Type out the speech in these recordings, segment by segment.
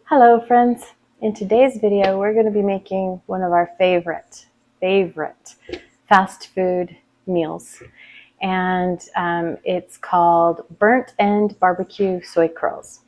Hello friends, in today's video we're going to be making one of our favorite fast food meals, and it's called burnt end barbecue soy curls.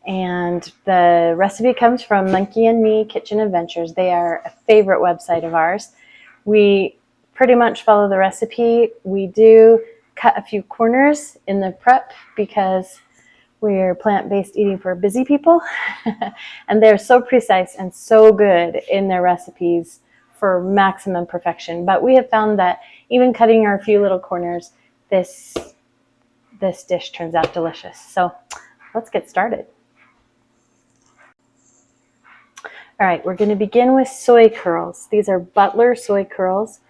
And the recipe comes from Monkey and Me Kitchen Adventures. They are a favorite website of ours. We pretty much follow the recipe. We do cut a few corners in the prep because we're plant-based eating for busy people, and they're so precise and so good in their recipes for maximum perfection. But we have found that even cutting our few little corners, this dish turns out delicious. So let's get started. All right, we're going to begin with soy curls. These are Butler soy curls,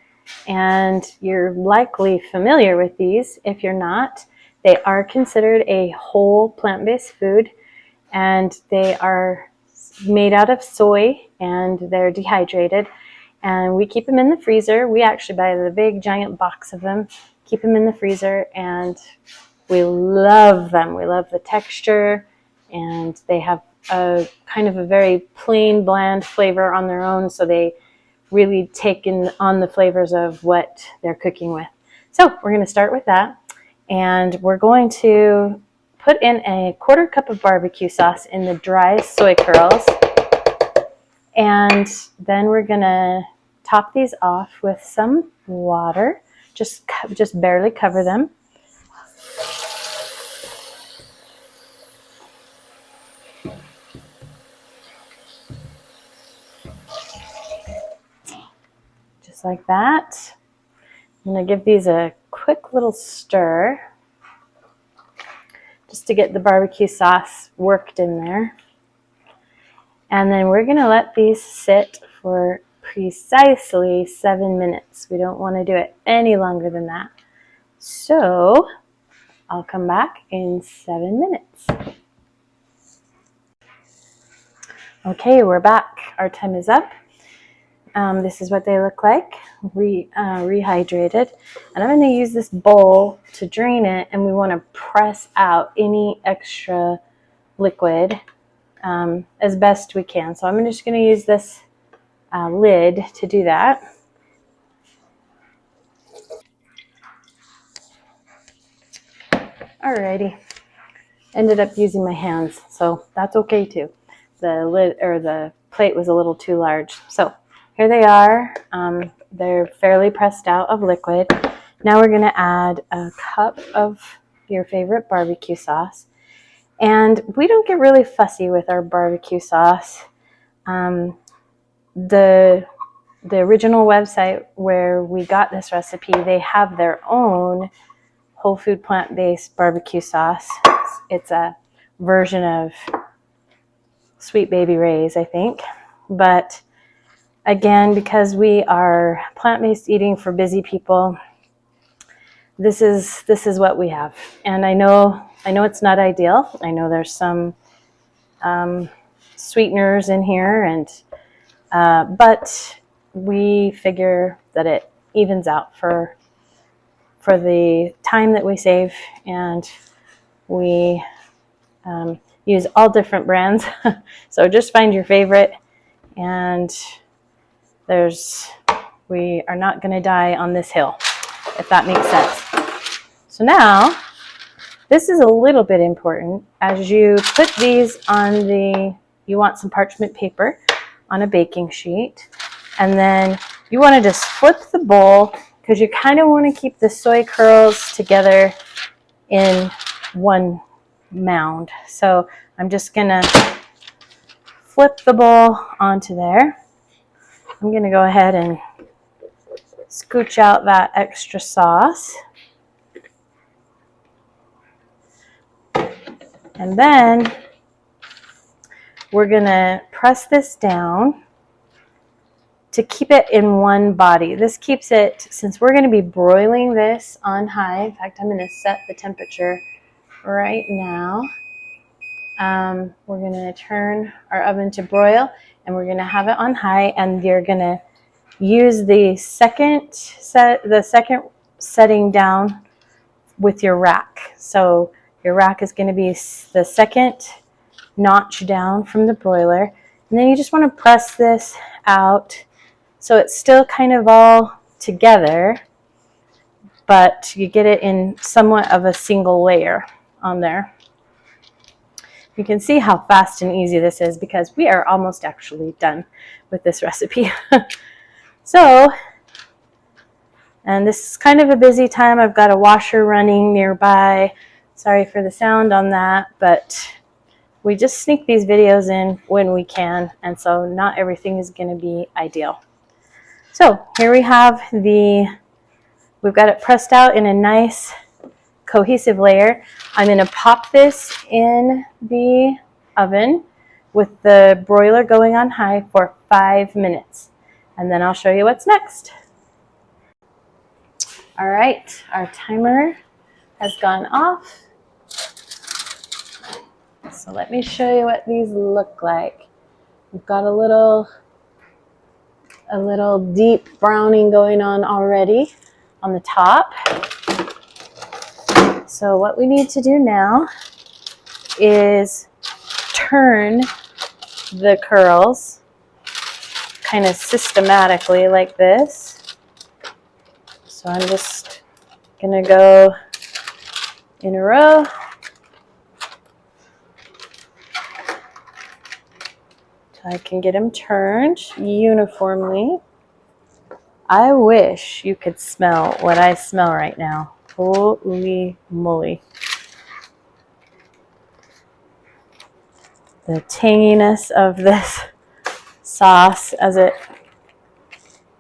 and you're likely familiar with these. If you're not, they are considered a whole plant-based food, and they are made out of soy, and they're dehydrated, and we keep them in the freezer. We actually buy the big giant box of them, keep them in the freezer, and we love them. We love the texture, and they have a kind of a very plain, bland flavor on their own, so they really take on the flavors of what they're cooking with. So we're going to start with that. And we're going to put in a 1/4 cup of barbecue sauce in the dry soy curls. And then we're going to top these off with some water. Just barely cover them. Just like that. I'm going to give these a quick little stir just to get the barbecue sauce worked in there. And then we're going to let these sit for precisely 7 minutes. We don't want to do it any longer than that. So I'll come back in 7 minutes. Okay, we're back. Our time is up. This is what they look like, rehydrated. And I'm going to use this bowl to drain it, and we want to press out any extra liquid as best we can. So I'm just going to use this lid to do that. Alrighty, ended up using my hands, so that's okay too. The lid or the plate was a little too large. So here they are. They're fairly pressed out of liquid. Now we're going to add a cup of your favorite barbecue sauce. And we don't get really fussy with our barbecue sauce. The original website where we got this recipe, they have their own whole food plant-based barbecue sauce. It's a version of Sweet Baby Ray's, I think. But again, because we are plant-based eating for busy people, this is what we have. And I know it's not ideal. I know there's some sweeteners in here, and but we figure that it evens out for the time that we save, and we use all different brands. So just find your favorite, and we are not going to die on this hill, if that makes sense. So now, this is a little bit important. As you put these on you want some parchment paper on a baking sheet, and then you want to just flip the bowl, because you kind of want to keep the soy curls together in one mound. So I'm just going to flip the bowl onto there. I'm going to go ahead and scooch out that extra sauce. And then we're going to press this down to keep it in one body. This keeps it, since we're going to be broiling this on high. In fact, I'm going to set the temperature right now. We're going to turn our oven to broil, and we're going to have it on high, and you're going to use the second setting down with your rack. So your rack is going to be the second notch down from the broiler. And then you just want to press this out so it's still kind of all together, but you get it in somewhat of a single layer on there. You can see how fast and easy this is because we are almost actually done with this recipe. So, and this is kind of a busy time. I've got a washer running nearby. Sorry for the sound on that, but we just sneak these videos in when we can, and so not everything is going to be ideal. So here we have we've got it pressed out in a nice cohesive layer. I'm going to pop this in the oven with the broiler going on high for 5 minutes, and then I'll show you what's next. All right, our timer has gone off. So let me show you what these look like. We've got a little deep browning going on already on the top. So what we need to do now is turn the curls kind of systematically like this. So I'm just gonna go in a row. So I can get them turned uniformly. I wish you could smell what I smell right now. Holy moly. The tanginess of this sauce as it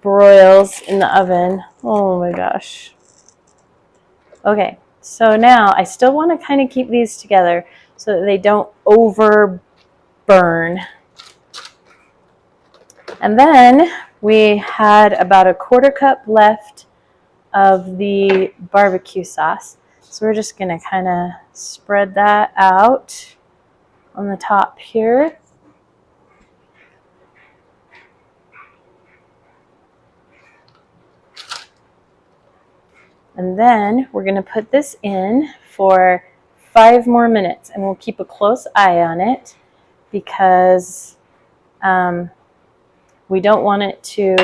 broils in the oven. Oh my gosh. Okay, so now I still want to kind of keep these together so that they don't over burn. And then we had about a 1/4 cup left of the barbecue sauce. So we're just going to kind of spread that out on the top here. And then we're going to put this in for 5 more minutes, and we'll keep a close eye on it because we don't want it to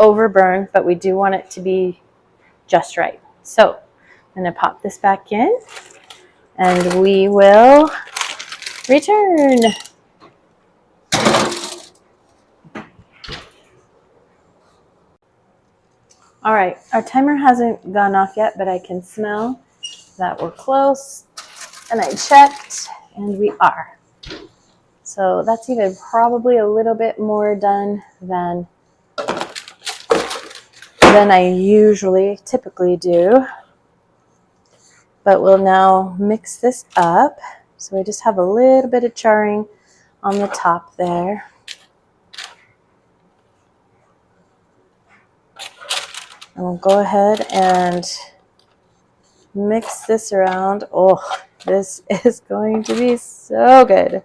overburn, but we do want it to be just right. So I'm going to pop this back in and we will return. All right, our timer hasn't gone off yet, but I can smell that we're close, and I checked and we are. So that's even probably a little bit more done than I typically do. But we'll now mix this up. So we just have a little bit of charring on the top there. And we'll go ahead and mix this around. Oh, this is going to be so good.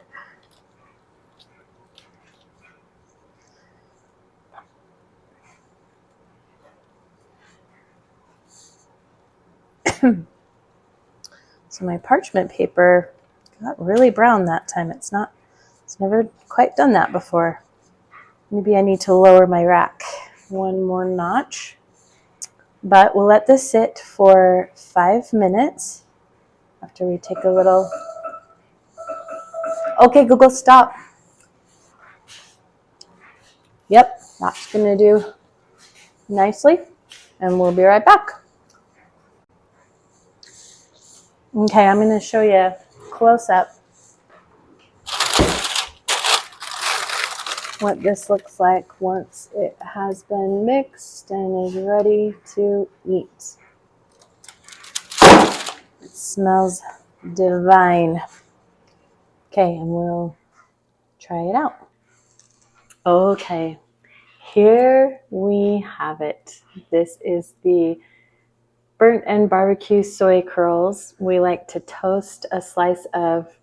So my parchment paper got really brown that time. It's never quite done that before. Maybe I need to lower my rack 1 more notch. But we'll let this sit for 5 minutes after we take a little. Okay, Google, stop. Yep, that's gonna do nicely, and we'll be right back. Okay, I'm gonna show you close up what this looks like once it has been mixed and is ready to eat. It smells divine. Okay, and we'll try it out. Okay, here we have it. This is the burnt end barbecue soy curls. We like to toast a slice of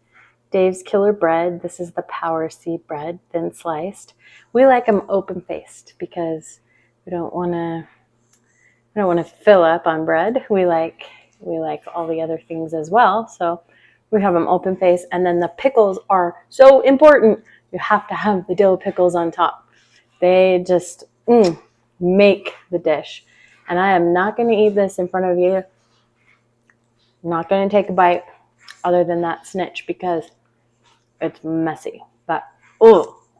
Dave's Killer bread. This is the Power Seed bread, thin sliced. We like them open-faced because we don't want to fill up on bread. We like all the other things as well. So We have them open face, and then the pickles are so important. You have to have the dill pickles on top. They just make the dish. And I am not going to eat this in front of you. I'm not going to take a bite other than that snitch because it's messy. But,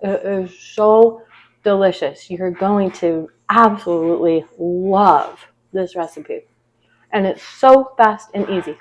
it is so delicious. You're going to absolutely love this recipe. And it's so fast and easy.